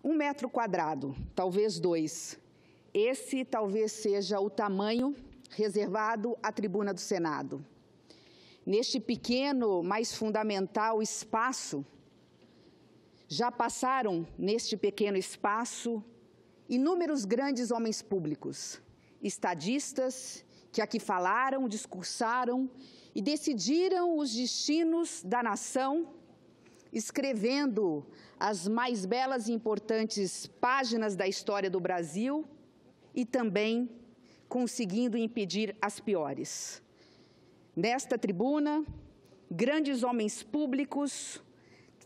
1 metro quadrado, talvez 2. Esse talvez seja o tamanho reservado à tribuna do Senado. Neste pequeno, mas fundamental espaço, já passaram neste pequeno espaço inúmeros grandes homens públicos, estadistas que aqui falaram, discursaram e decidiram os destinos da nação, escrevendo as mais belas e importantes páginas da história do Brasil e também conseguindo impedir as piores. Nesta tribuna, grandes homens públicos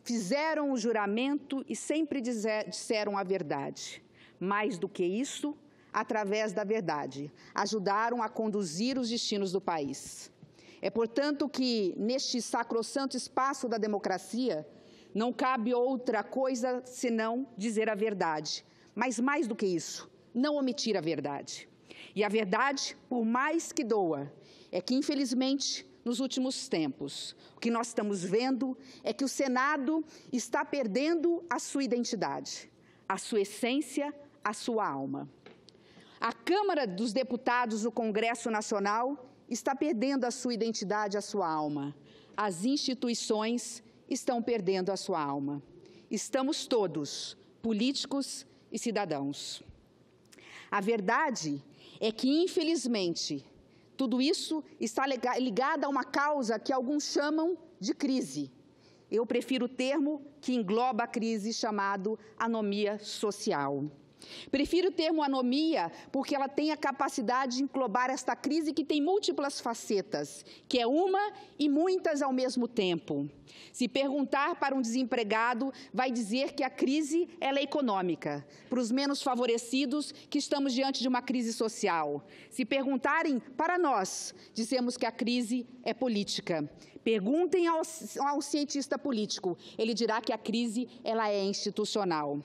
fizeram o juramento e sempre disseram a verdade. Mais do que isso, através da verdade, ajudaram a conduzir os destinos do país. É, portanto, que neste sacrossanto espaço da democracia não cabe outra coisa senão dizer a verdade. Mas mais do que isso, não omitir a verdade. E a verdade, por mais que doa, é que, infelizmente, nos últimos tempos, o que nós estamos vendo é que o Senado está perdendo a sua identidade, a sua essência, a sua alma. A Câmara dos Deputados do Congresso Nacional está perdendo a sua identidade, a sua alma. As instituições estão perdendo a sua alma. Estamos todos, políticos e cidadãos. A verdade é que, infelizmente, tudo isso está ligado a uma causa que alguns chamam de crise. Eu prefiro o termo que engloba a crise chamado anomia social. Prefiro o termo anomia porque ela tem a capacidade de englobar esta crise que tem múltiplas facetas, que é uma e muitas ao mesmo tempo. Se perguntar para um desempregado, vai dizer que a crise ela é econômica. Para os menos favorecidos, que estamos diante de uma crise social. Se perguntarem para nós, dizemos que a crise é política. Perguntem ao cientista político, ele dirá que a crise ela é institucional.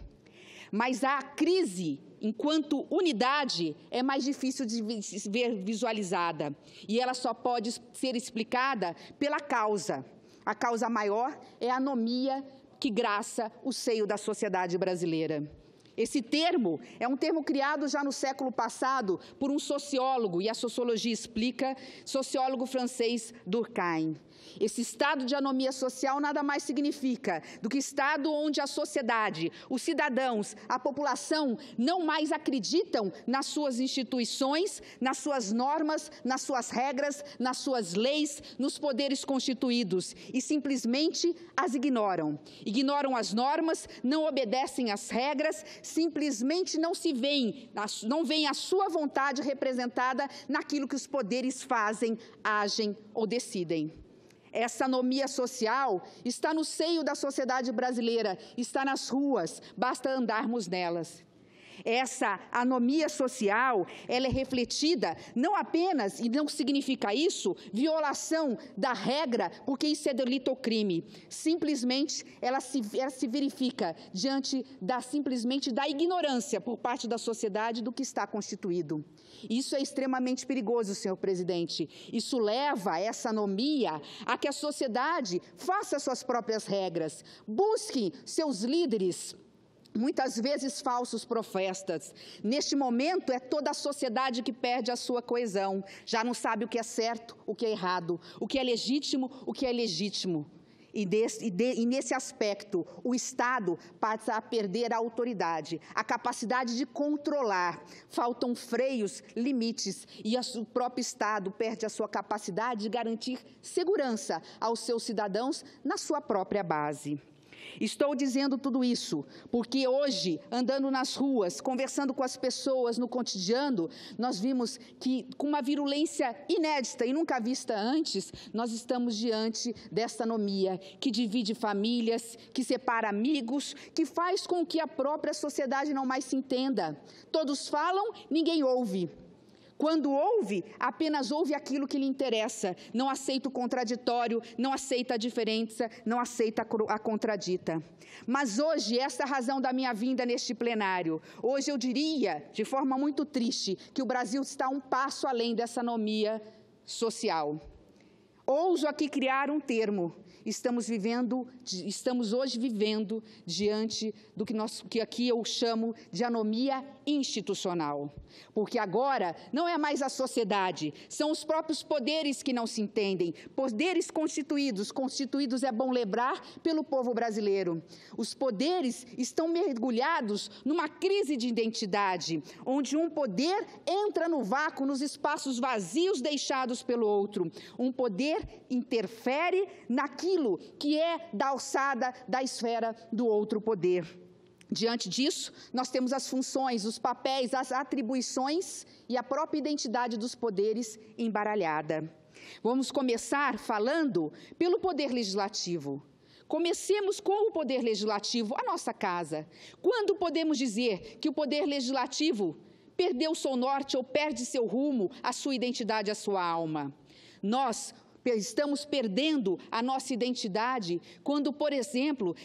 Mas a crise, enquanto unidade, é mais difícil de ver visualizada. E ela só pode ser explicada pela causa. A causa maior é a anomia que graça o seio da sociedade brasileira. Esse termo é um termo criado já no século passado por um sociólogo, e a sociologia explica, sociólogo francês Durkheim. Esse estado de anomia social nada mais significa do que estado onde a sociedade, os cidadãos, a população não mais acreditam nas suas instituições, nas suas normas, nas suas regras, nas suas leis, nos poderes constituídos e simplesmente as ignoram. Ignoram as normas, não obedecem às regras, simplesmente não veem a sua vontade representada naquilo que os poderes fazem, agem ou decidem. Essa anomia social está no seio da sociedade brasileira, está nas ruas, basta andarmos nelas. Essa anomia social, ela é refletida não apenas, e não significa isso, violação da regra, porque isso é delito ou crime. Simplesmente, ela se verifica diante simplesmente da ignorância por parte da sociedade do que está constituído. Isso é extremamente perigoso, senhor presidente. Isso leva essa anomia a que a sociedade faça suas próprias regras, busque seus líderes, muitas vezes falsos profetas. Neste momento, é toda a sociedade que perde a sua coesão. Já não sabe o que é certo, o que é errado, o que é legítimo, o que é ilegítimo. E nesse aspecto, o Estado passa a perder a autoridade, a capacidade de controlar. Faltam freios, limites, e o próprio Estado perde a sua capacidade de garantir segurança aos seus cidadãos na sua própria base. Estou dizendo tudo isso porque hoje, andando nas ruas, conversando com as pessoas no cotidiano, nós vimos que, com uma virulência inédita e nunca vista antes, nós estamos diante desta anomia que divide famílias, que separa amigos, que faz com que a própria sociedade não mais se entenda. Todos falam, ninguém ouve. Quando ouve, apenas ouve aquilo que lhe interessa, não aceita o contraditório, não aceita a diferença, não aceita a contradita. Mas hoje, esta é a razão da minha vinda neste plenário. Hoje eu diria, de forma muito triste, que o Brasil está um passo além dessa anomia social. Ouso aqui criar um termo. estamos hoje vivendo diante do que aqui eu chamo de anomia institucional. Porque agora não é mais a sociedade, são os próprios poderes que não se entendem, poderes constituídos é bom lembrar, pelo povo brasileiro. Os poderes estão mergulhados numa crise de identidade, onde um poder entra no vácuo, nos espaços vazios deixados pelo outro. Um poder interfere naquilo que é da alçada da esfera do outro poder. Diante disso, nós temos as funções, os papéis, as atribuições e a própria identidade dos poderes embaralhada. Vamos começar falando pelo Poder Legislativo. Comecemos com o Poder Legislativo, a nossa casa. Quando podemos dizer que o Poder Legislativo perdeu seu norte ou perde seu rumo, a sua identidade, a sua alma? Nós estamos perdendo a nossa identidade quando, por exemplo,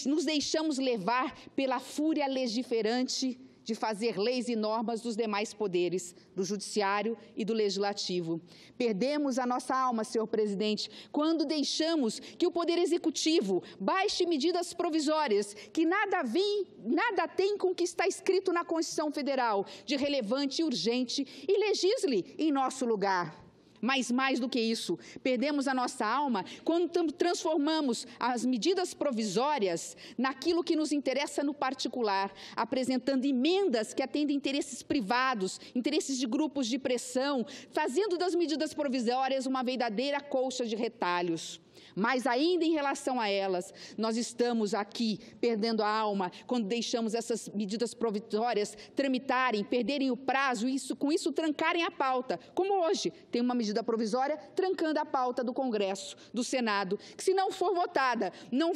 nos deixamos levar pela fúria legiferante de fazer leis e normas dos demais poderes, do Judiciário e do Legislativo. Perdemos a nossa alma, senhor presidente, quando deixamos que o Poder Executivo baixe medidas provisórias que nada tem com o que está escrito na Constituição Federal de relevante e urgente e legisle em nosso lugar. Mas mais do que isso, perdemos a nossa alma quando transformamos as medidas provisórias naquilo que nos interessa no particular, apresentando emendas que atendem interesses privados, interesses de grupos de pressão, fazendo das medidas provisórias uma verdadeira colcha de retalhos. Mas ainda em relação a elas, nós estamos aqui perdendo a alma quando deixamos essas medidas provisórias tramitarem, perderem o prazo e com isso trancarem a pauta. Como hoje, tem uma medida provisória trancando a pauta do Congresso, do Senado, que se não for votada, não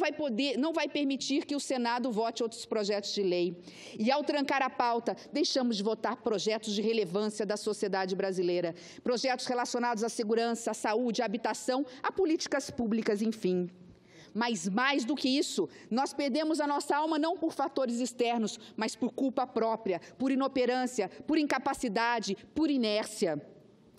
vai permitir que o Senado vote outros projetos de lei. E ao trancar a pauta, deixamos de votar projetos de relevância da sociedade brasileira, projetos relacionados à segurança, à saúde, à habitação, a políticas públicas, enfim. Mas mais do que isso, nós perdemos a nossa alma não por fatores externos, mas por culpa própria, por inoperância, por incapacidade, por inércia.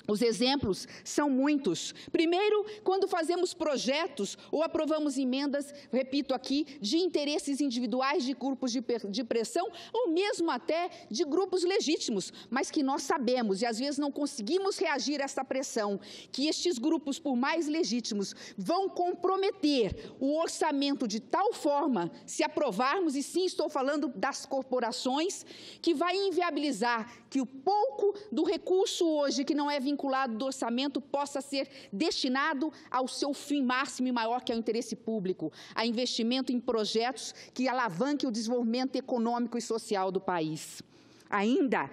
Os exemplos são muitos. Primeiro, quando fazemos projetos ou aprovamos emendas, repito aqui, de interesses individuais de grupos de pressão ou mesmo até de grupos legítimos, mas que nós sabemos e às vezes não conseguimos reagir a essa pressão, que estes grupos, por mais legítimos, vão comprometer o orçamento de tal forma, se aprovarmos, e sim estou falando das corporações, que vai inviabilizar que o pouco do recurso hoje que não é vinculado do orçamento possa ser destinado ao seu fim máximo e maior, que é o interesse público, a investimento em projetos que alavanquem o desenvolvimento econômico e social do país. Ainda,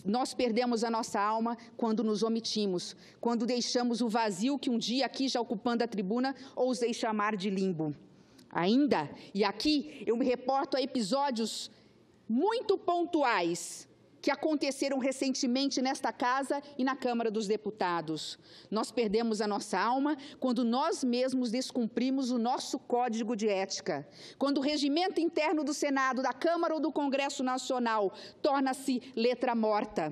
nós perdemos a nossa alma quando nos omitimos, quando deixamos o vazio que um dia aqui, já ocupando a tribuna, ousei chamar de limbo. Ainda, e aqui eu me reporto a episódios muito pontuais que aconteceram recentemente nesta Casa e na Câmara dos Deputados. Nós perdemos a nossa alma quando nós mesmos descumprimos o nosso Código de Ética, quando o regimento interno do Senado, da Câmara ou do Congresso Nacional torna-se letra morta.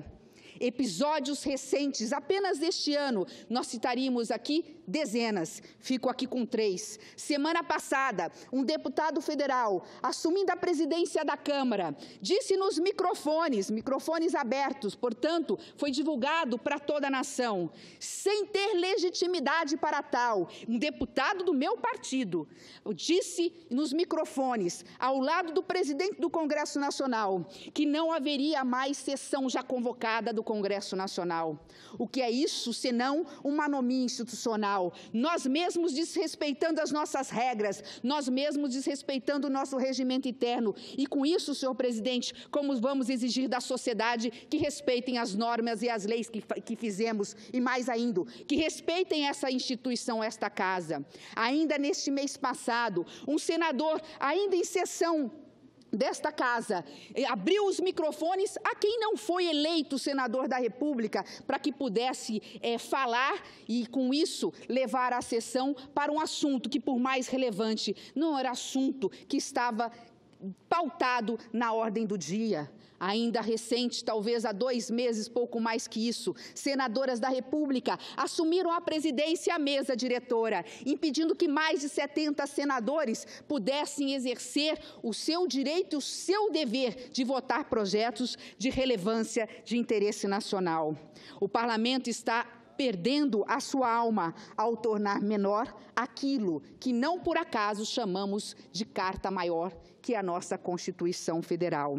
Episódios recentes, apenas deste ano, nós citaríamos aqui dezenas, fico aqui com 3. Semana passada, um deputado federal, assumindo a presidência da Câmara, disse nos microfones abertos, portanto, foi divulgado para toda a nação, sem ter legitimidade para tal, um deputado do meu partido, disse nos microfones, ao lado do presidente do Congresso Nacional, que não haveria mais sessão já convocada do Congresso Nacional. O que é isso, senão uma anomia institucional? Nós mesmos desrespeitando as nossas regras, nós mesmos desrespeitando o nosso regimento interno. E com isso, senhor presidente, como vamos exigir da sociedade que respeitem as normas e as leis que fizemos, e mais ainda, que respeitem essa instituição, esta casa. Ainda neste mês passado, um senador, ainda em sessão desta casa, abriu os microfones a quem não foi eleito senador da República para que pudesse falar e, com isso, levar a sessão para um assunto que, por mais relevante, não era assunto que estava pautado na ordem do dia. Ainda recente, talvez há 2 meses, pouco mais que isso, senadoras da República assumiram a presidência e a mesa diretora, impedindo que mais de 70 senadores pudessem exercer o seu direito e o seu dever de votar projetos de relevância de interesse nacional. O Parlamento está perdendo a sua alma ao tornar menor aquilo que não por acaso chamamos de Carta Maior, que é a nossa Constituição Federal.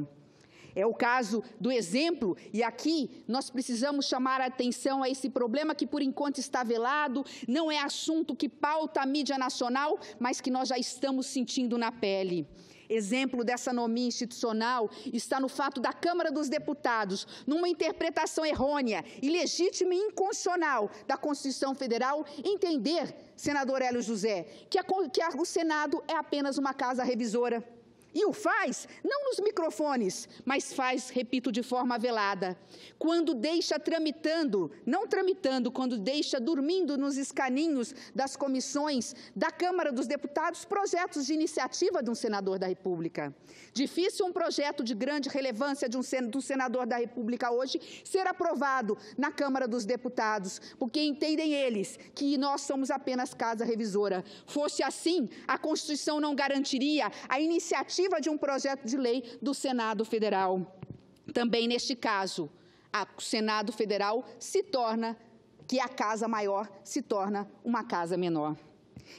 É o caso do exemplo, e aqui nós precisamos chamar a atenção a esse problema que por enquanto está velado, não é assunto que pauta a mídia nacional, mas que nós já estamos sentindo na pele. Exemplo dessa anomia institucional está no fato da Câmara dos Deputados, numa interpretação errônea, ilegítima e inconstitucional da Constituição Federal, entender, senador Hélio José, que o Senado é apenas uma casa revisora. E o faz, não nos microfones, mas faz, repito, de forma velada. Quando deixa quando deixa dormindo nos escaninhos das comissões da Câmara dos Deputados projetos de iniciativa de um senador da República. Difícil um projeto de grande relevância do senador da República hoje ser aprovado na Câmara dos Deputados, porque entendem eles que nós somos apenas casa revisora. Fosse assim, a Constituição não garantiria a iniciativa de um projeto de lei do Senado Federal. Também neste caso, o Senado Federal que a casa maior se torna uma casa menor.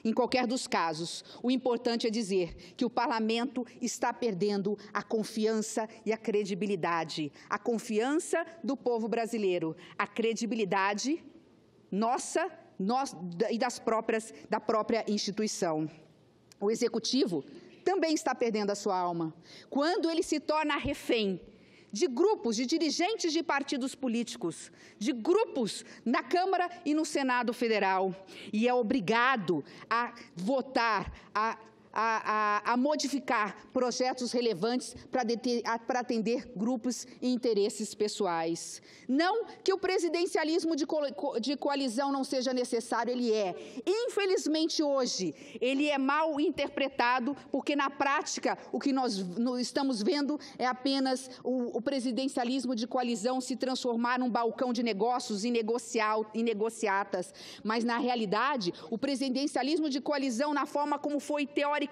Em qualquer dos casos, o importante é dizer que o Parlamento está perdendo a confiança e a credibilidade. A confiança do povo brasileiro, a credibilidade nossa e da própria instituição. O Executivo também está perdendo a sua alma, quando ele se torna refém de grupos, de dirigentes de partidos políticos, de grupos na Câmara e no Senado Federal, e é obrigado a votar, a modificar projetos relevantes para atender grupos e interesses pessoais. Não que o presidencialismo de coalizão não seja necessário, ele é. Infelizmente, hoje, ele é mal interpretado, porque, na prática, o que nós estamos vendo é apenas o presidencialismo de coalizão se transformar num balcão de negócios e negociatas. Mas, na realidade, o presidencialismo de coalizão, na forma como foi teoricamente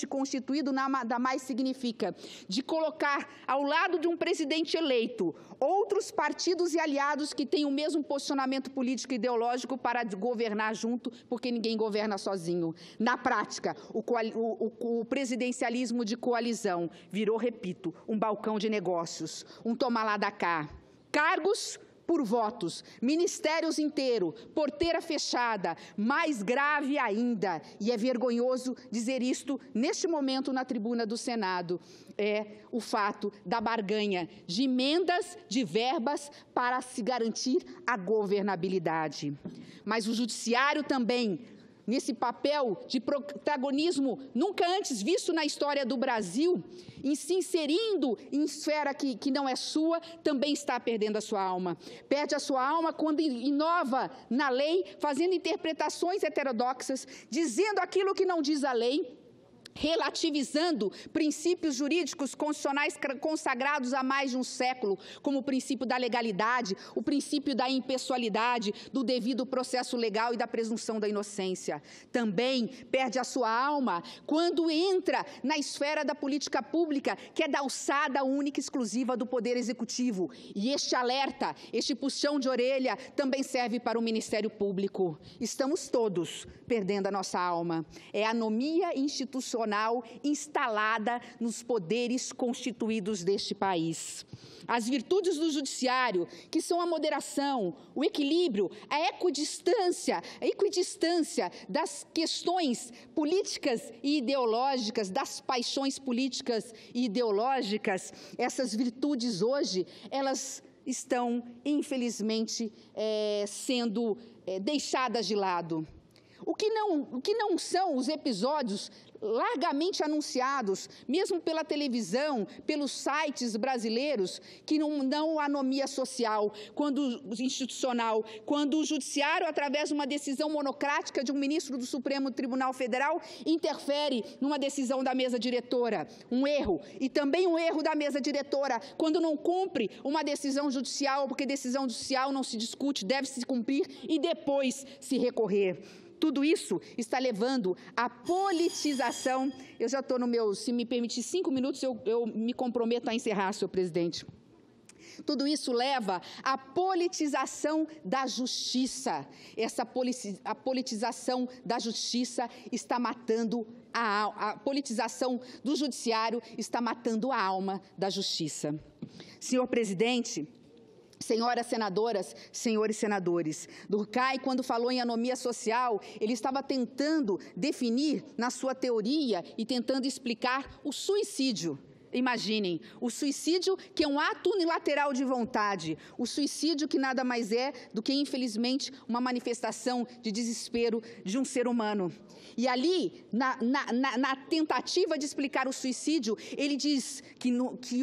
constituído, nada mais significa de colocar ao lado de um presidente eleito outros partidos e aliados que têm o mesmo posicionamento político e ideológico para governar junto, porque ninguém governa sozinho. Na prática, o presidencialismo de coalizão virou, repito, um balcão de negócios, um toma lá da cá. Cargos por votos, ministérios inteiro, porteira fechada, mais grave ainda, e é vergonhoso dizer isto neste momento na tribuna do Senado, é o fato da barganha de emendas, de verbas para se garantir a governabilidade. Mas o Judiciário também, nesse papel de protagonismo nunca antes visto na história do Brasil, em se inserindo em esfera que não é sua, também está perdendo a sua alma. Perde a sua alma quando inova na lei, fazendo interpretações heterodoxas, dizendo aquilo que não diz a lei, relativizando princípios jurídicos constitucionais consagrados há mais de um século, como o princípio da legalidade, o princípio da impessoalidade, do devido processo legal e da presunção da inocência. Também perde a sua alma quando entra na esfera da política pública, que é da alçada única e exclusiva do Poder Executivo. E este alerta, este puxão de orelha, também serve para o Ministério Público. Estamos todos perdendo a nossa alma. É a anomia institucional instalada nos poderes constituídos deste país. As virtudes do Judiciário, que são a moderação, o equilíbrio, a equidistância das questões políticas e ideológicas, das paixões políticas e ideológicas, essas virtudes hoje, elas estão, infelizmente, sendo deixadas de lado. O que não são os episódios largamente anunciados, mesmo pela televisão, pelos sites brasileiros, que não anomia social, institucional, quando o Judiciário, através de uma decisão monocrática de um ministro do Supremo Tribunal Federal, interfere numa decisão da mesa diretora. Um erro. E também um erro da mesa diretora, quando não cumpre uma decisão judicial, porque decisão judicial não se discute, deve se cumprir e depois se recorrer. Tudo isso está levando à politização. Eu já estou no meu, se me permitir 5 minutos, eu me comprometo a encerrar, senhor presidente. Tudo isso leva à politização da justiça. A politização da justiça está matando a politização do judiciário está matando a alma da justiça. Senhor presidente, senhoras senadoras, senhores senadores, Durkheim, quando falou em anomia social, ele estava tentando definir na sua teoria e tentando explicar o suicídio. Imaginem, o suicídio que é um ato unilateral de vontade, o suicídio que nada mais é do que, infelizmente, uma manifestação de desespero de um ser humano. E ali, na tentativa de explicar o suicídio, ele diz que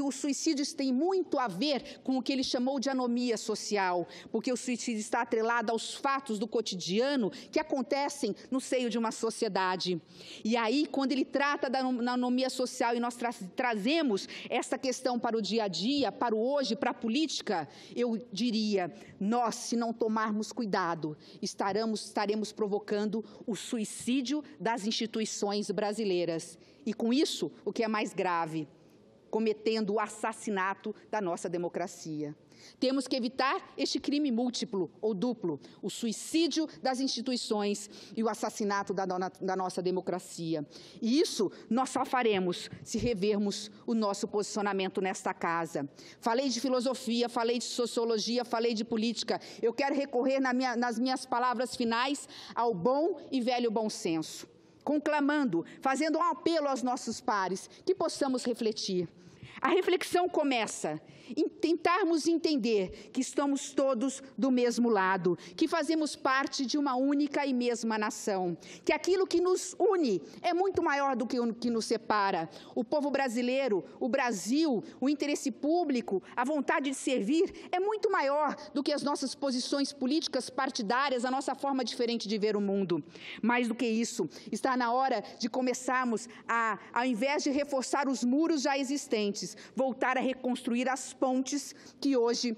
o suicídio tem muito a ver com o que ele chamou de anomia social, porque o suicídio está atrelado aos fatos do cotidiano que acontecem no seio de uma sociedade. E aí, quando ele trata da anomia social e nós trazemos essa questão para o dia a dia, para o hoje, para a política, eu diria, nós, se não tomarmos cuidado, estaremos provocando o suicídio das instituições brasileiras. E com isso, o que é mais grave, cometendo o assassinato da nossa democracia. Temos que evitar este crime múltiplo ou duplo, o suicídio das instituições e o assassinato da nossa democracia. E isso nós só faremos se revermos o nosso posicionamento nesta casa. Falei de filosofia, falei de sociologia, falei de política. Eu quero recorrer nas minhas palavras finais ao bom e velho bom senso, conclamando, fazendo um apelo aos nossos pares, que possamos refletir. A reflexão começa em tentarmos entender que estamos todos do mesmo lado, que fazemos parte de uma única e mesma nação, que aquilo que nos une é muito maior do que o que nos separa. O povo brasileiro, o Brasil, o interesse público, a vontade de servir é muito maior do que as nossas posições políticas partidárias, a nossa forma diferente de ver o mundo. Mais do que isso, está na hora de começarmos ao invés de reforçar os muros já existentes, voltar a reconstruir as pontes que hoje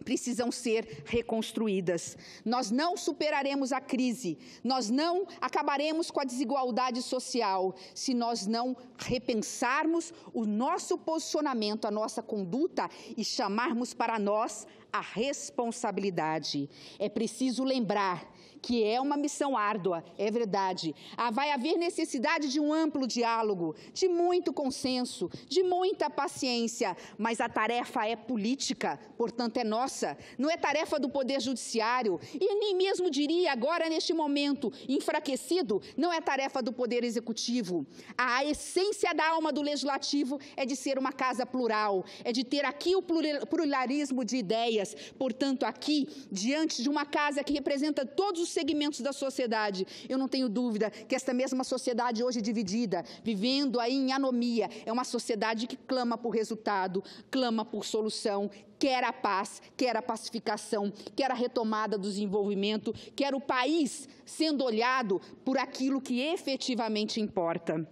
precisam ser reconstruídas. Nós não superaremos a crise, nós não acabaremos com a desigualdade social se nós não repensarmos o nosso posicionamento, a nossa conduta e chamarmos para nós a responsabilidade. É preciso lembrar que é uma missão árdua, é verdade. Vai haver necessidade de um amplo diálogo, de muito consenso, de muita paciência, mas a tarefa é política, portanto é nossa. Não é tarefa do Poder Judiciário e nem mesmo diria agora, neste momento, enfraquecido, não é tarefa do Poder Executivo. A essência da alma do Legislativo é de ser uma casa plural, é de ter aqui o pluralismo de ideias. Portanto, aqui, diante de uma casa que representa todos os segmentos da sociedade, eu não tenho dúvida que esta mesma sociedade hoje dividida, vivendo aí em anomia, é uma sociedade que clama por resultado, clama por solução, quer a paz, quer a pacificação, quer a retomada do desenvolvimento, quer o país sendo olhado por aquilo que efetivamente importa.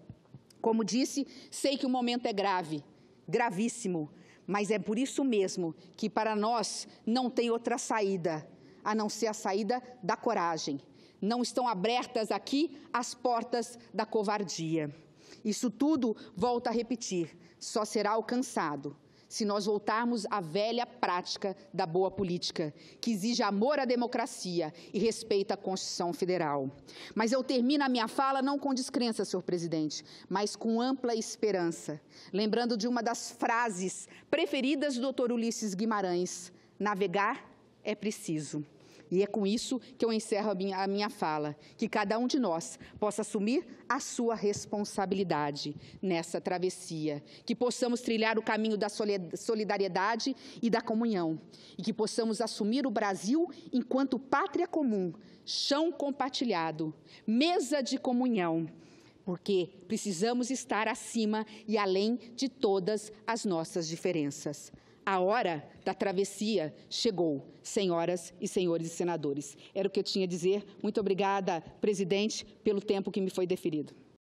Como disse, sei que o momento é grave, gravíssimo, mas é por isso mesmo que para nós não tem outra saída, a não ser a saída da coragem. Não estão abertas aqui as portas da covardia. Isso tudo, volto a repetir, só será alcançado se nós voltarmos à velha prática da boa política, que exige amor à democracia e respeito à Constituição Federal. Mas eu termino a minha fala não com descrença, senhor presidente, mas com ampla esperança, lembrando de uma das frases preferidas do Dr. Ulisses Guimarães: navegar é preciso. E é com isso que eu encerro a minha fala, que cada um de nós possa assumir a sua responsabilidade nessa travessia, que possamos trilhar o caminho da solidariedade e da comunhão, e que possamos assumir o Brasil enquanto pátria comum, chão compartilhado, mesa de comunhão, porque precisamos estar acima e além de todas as nossas diferenças. A hora da travessia chegou, senhoras e senhores senadores. Era o que eu tinha a dizer. Muito obrigada, presidente, pelo tempo que me foi deferido.